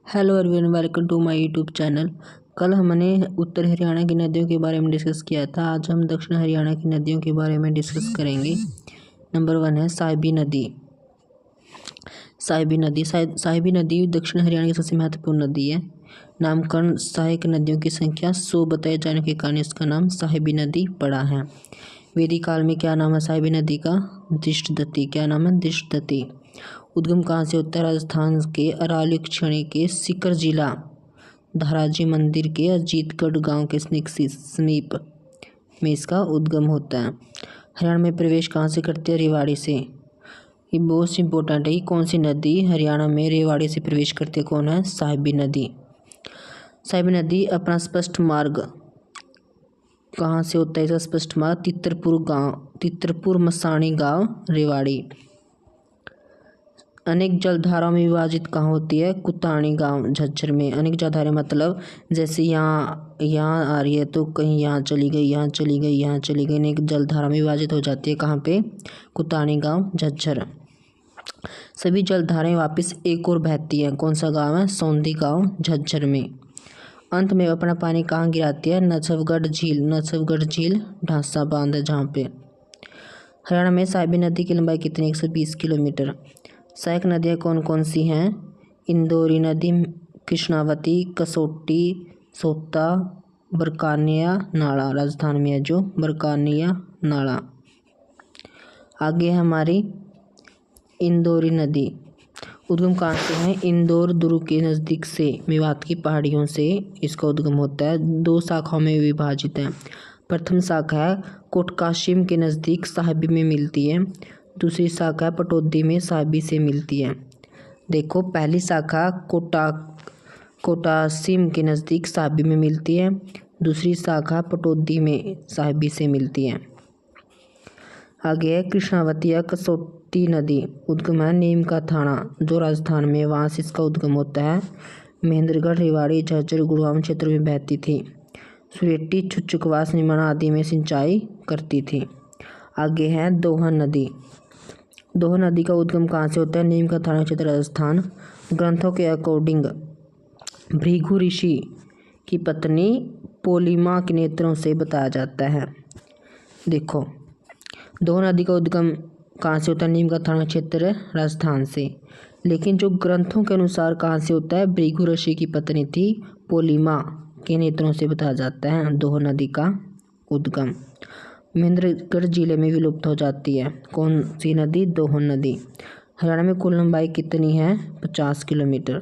Hello everyone, welcome to my YouTube channel. कल हमने उत्तर हरियाणा की नदियों के बारे में डिस्कस किया था। आज हम दक्षिण हरियाणा की नदियों के बारे में डिस्कस करेंगे। नंबर 1 है साहिबी नदी। साहिबी नदी दक्षिण हरियाणा की सबसे महत्वपूर्ण नदी है। नामकरण सहायक नदियों की संख्या 100 बताए जाने के कारण इसका नाम साहिबी नदी पड़ा है। वैदिक काल में क्या नाम है साहिबी नदी का? दृष्टदती। क्या नाम है? दृष्टदती। उद्गम कहाँ से होता है? राजस्थान के अरावली श्रेणी के सीकर जिला धाराजी मंदिर के अजीतगढ़ गांव के समीप में इसका उद्गम होता है। हरियाणा में प्रवेश कहाँ से करती है? रेवाड़ी से। ये बहुत इंपॉर्टेंट है। कौन सी नदी हरियाणा में रेवाड़ी से प्रवेश करती है? कौन है? साहिबी नदी। साहिबी नदी अपना स्पष्ट मार्ग कहाँ से होता है? इसका स्पष्ट मार्ग तितरपुर मसाणी गांव रेवाड़ी। अनेक जलधाराओं में विभाजित कहाँ होती है? कुताणी गांव झज्जर में। अनेक जलधाराएं मतलब जैसे यहाँ आ रही है तो कहीं यहाँ चली गई, यहाँ चली गई, यहाँ चली गई। अनेक जलधारा में विभाजित हो जाती है। कहाँ पे? कुताणी गांव झज्जर। सभी जलधाराएं वापस एक और बहती हैं। कौन सा गांव है? सौंधी गांव झज्जर में। अंत में अपना पानी कहाँ गिराती है? नसवगढ़ झील ढांसा बांध है जहाँ पे। हरियाणा में साहिबी नदी की लंबाई कितनी? 120 किलोमीटर। सहायक नदियाँ कौन कौन सी हैं? इंदौरी नदी, कृष्णावती, कसोटी, सोता, बरकानिया नाला। राजस्थान में है जो बरकानिया नाला। आगे है हमारी इंदौरी नदी। उद्गम कहाँ से है? इंदौर दुर्ग के नज़दीक से मेवात की पहाड़ियों से इसका उद्गम होता है। 2 शाखाओं में विभाजित है। प्रथम शाखा है कोटकाशिम के नज़दीक साहिबी में मिलती है। दूसरी शाखा पटौदी में साहिबी से मिलती है। देखो, पहली शाखा कोटासिम के नज़दीक साहिबी में मिलती है। दूसरी शाखा पटौदी में साहिबी से मिलती है। आगे है कृष्णावती या कसोटी नदी। उद्गम है नीम का थाना जो राजस्थान में, वहाँ से इसका उद्गम होता है। महेंद्रगढ़, रेवाड़ी, झज्जर, गुड़गांव क्षेत्र में बहती थी। सुरेटी, छुचुकवास, निमाणा आदि में सिंचाई करती थी। आगे है दोहन नदी। दोहन नदी का उद्गम कहाँ से होता है? नीम का थाना क्षेत्र राजस्थान। ग्रंथों के अकॉर्डिंग भृगु ऋषि की पत्नी पोलिमा के नेत्रों से बताया जाता है। देखो, दोहन नदी का उद्गम कहाँ से होता है? नीम का थाना क्षेत्र राजस्थान से। लेकिन जो ग्रंथों के अनुसार कहाँ से होता है? भृगु ऋषि की पत्नी थी पोलिमा के नेत्रों से बताया जाता है दोहन नदी का उद्गम। महेंद्रगढ़ जिले में विलुप्त हो जाती है। कौन सी नदी? दोहन नदी। हरियाणा में कुल लंबाई कितनी है? 50 किलोमीटर।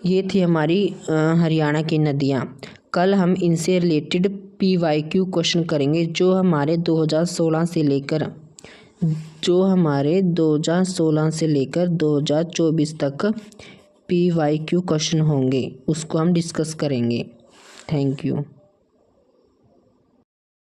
ये थी हमारी हरियाणा की नदियाँ। कल हम इनसे रिलेटेड PYQ क्वेश्चन करेंगे जो हमारे 2016 से लेकर 2024 तक PYQ क्वेश्चन होंगे, उसको हम डिस्कस करेंगे। Thank you.